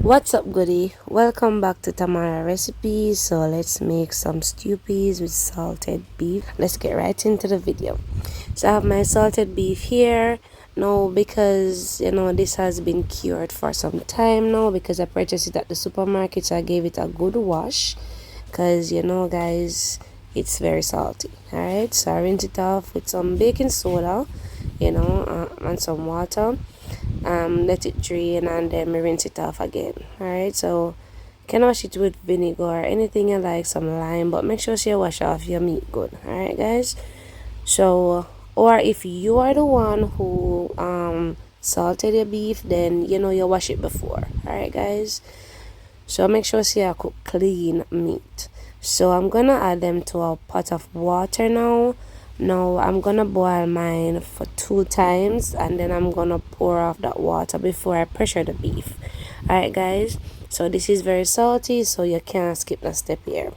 What's up, goodie? Welcome back to Tamara Recipes. So let's make some stew peas with salted beef. Let's get right into the video. So I have my salted beef here now because this has been cured for some time now because I purchased it at the supermarket. So I gave it a good wash because guys, it's very salty. All right, so I rinse it off with some baking soda, and some water. Let it drain and then rinse it off again. Alright, so you can wash it with vinegar or anything you like, some lime, but make sure you wash off your meat good. Alright, guys. So, or if you are the one who salted your beef, then you wash it before. Alright, guys. So make sure you cook clean meat. So I'm gonna add them to a pot of water now. Now I'm gonna boil mine for 2 times and then I'm gonna pour off that water before I pressure the beef. Alright, guys, so this is very salty, so you can't skip a step here.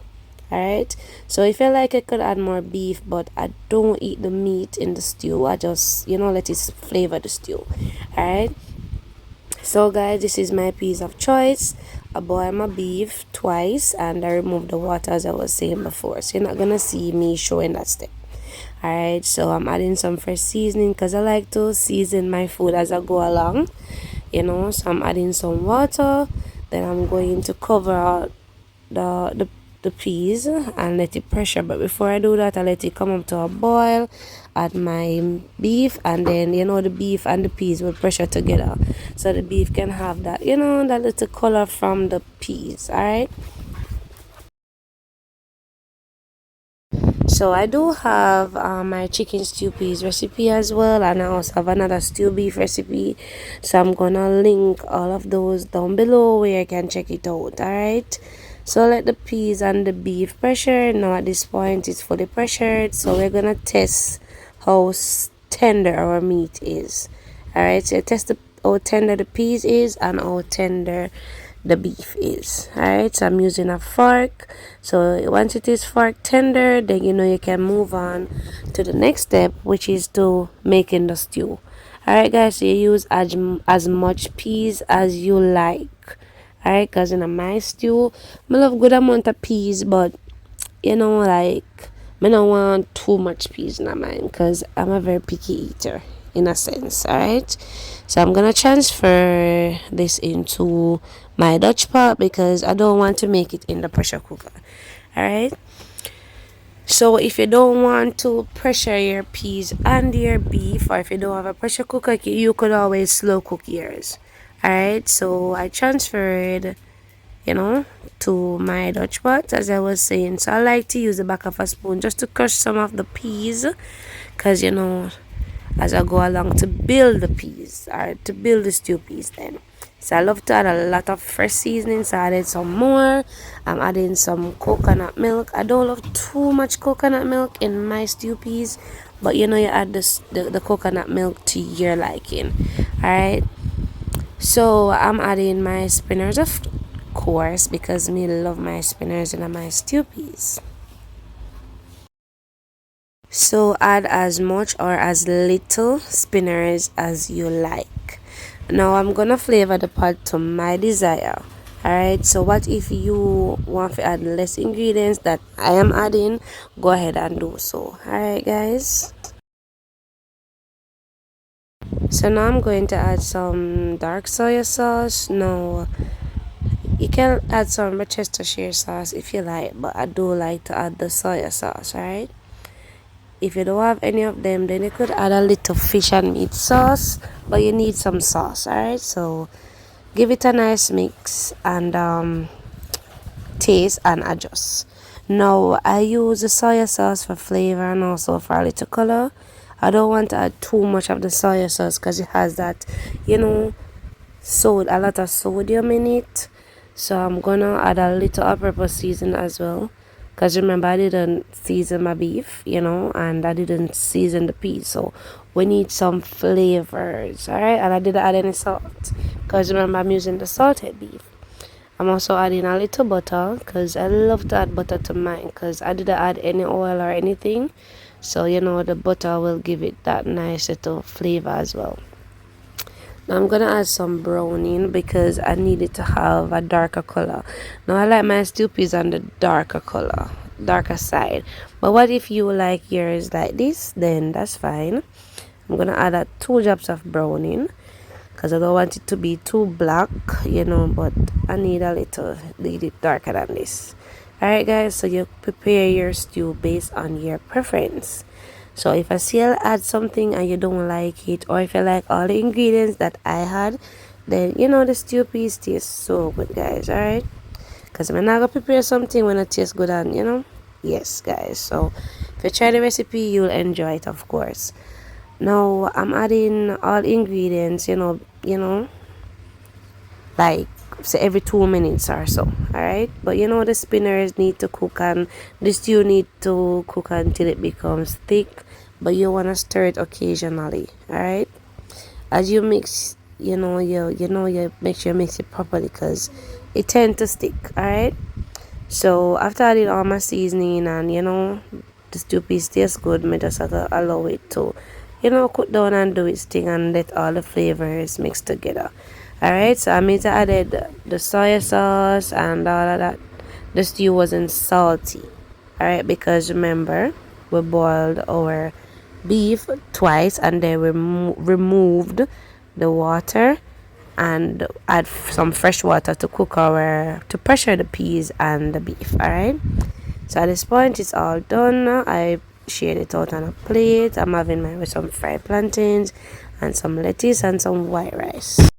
Alright, so if you like, I could add more beef, but I don't eat the meat in the stew. I just let it flavor the stew. Alright, so guys, this is my piece of choice. I boil my beef twice and I remove the water as I was saying before, so you're not gonna see me showing that step. Alright, so I'm adding some fresh seasoning because I like to season my food as I go along, so I'm adding some water. Then I'm going to cover out the peas and let it pressure, but before I do that, I let it come up to a boil, add my beef, and then the beef and the peas will pressure together so the beef can have that that little color from the peas. Alright, so I do have my chicken stew peas recipe as well, and I also have another stew beef recipe, so I'm gonna link all of those down below where you can check it out. Alright, so let the peas and the beef pressure. Now at this point it's fully pressured, so we're gonna test how tender our meat is. Alright, so test how tender the peas is and how tender the beef is. Alright, so I'm using a fork. So once it is fork tender, then you can move on to the next step, which is to making the stew. Alright, guys, so you use as much peas as you like. Alright, because in my stew I love good amount of peas, but like I don't want too much peas in mine because I'm a very picky eater in a sense. Alright, so I'm gonna transfer this into my Dutch pot because I don't want to make it in the pressure cooker. Alright, so if you don't want to pressure your peas and your beef, or if you don't have a pressure cooker, you could always slow cook yours. Alright, so I transferred to my Dutch pot as I was saying. So I like to use the back of a spoon just to crush some of the peas because as I go along to build the peas or to build the stew peas then. So I love to add a lot of fresh seasoning, so I added some more. I'm adding some coconut milk. I don't love too much coconut milk in my stew peas, but you add the coconut milk to your liking. Alright, so I'm adding my spinners of course because me love my spinners in my stew peas. So add as much or as little spinners as you like. Now I'm gonna flavor the pot to my desire. Alright, so what if you want to add less ingredients that I am adding, go ahead and do so. Alright, guys, so now I'm going to add some dark soy sauce. Now you can add some Worcestershire sauce if you like, but I do like to add the soy sauce. Alright, if you don't have any of them, then you could add a little fish and meat sauce, but you need some sauce. Alright, so give it a nice mix and taste and adjust. Now I use the soy sauce for flavor and also for a little color. I don't want to add too much of the soy sauce because it has that a lot of sodium in it. So I'm gonna add a little all-purpose season as well, because remember I didn't season my beef and I didn't season the peas, so we need some flavors. Alright, and I didn't add any salt because remember I'm using the salted beef. I'm also adding a little butter because I love to add butter to mine because I didn't add any oil or anything, so the butter will give it that nice little flavor as well. Now I'm gonna add some browning because I need it to have a darker color. Now I like my stew peas on the darker color, darker side. But what if you like yours like this? Then that's fine. I'm gonna add 2 drops of browning because I don't want it to be too black, but I need a little darker than this. Alright guys, so you prepare your stew based on your preference. So if I see I'll add something and you don't like it, or if you like all the ingredients that I had, then the stew piece tastes so good, guys. Alright, because I'm not gonna prepare something when it tastes good, and yes guys. So if you try the recipe, you'll enjoy it, of course. Now I'm adding all ingredients, like say every 2 minutes or so. All right, but the spinners need to cook and the stew need to cook until it becomes thick, but you want to stir it occasionally. All right, as you mix, you make sure you mix it properly because it tends to stick. All right, so after I did all my seasoning and the stew piece tastes good, me just have to allow it to cook down and do its thing and let all the flavors mix together. Alright, so I made added the soy sauce and all of that. The stew wasn't salty. Alright, because remember we boiled our beef twice and then we removed the water and add some fresh water to to pressure the peas and the beef. Alright, so at this point it's all done. I shared it out on a plate. I'm having mine with some fried plantains and some lettuce and some white rice.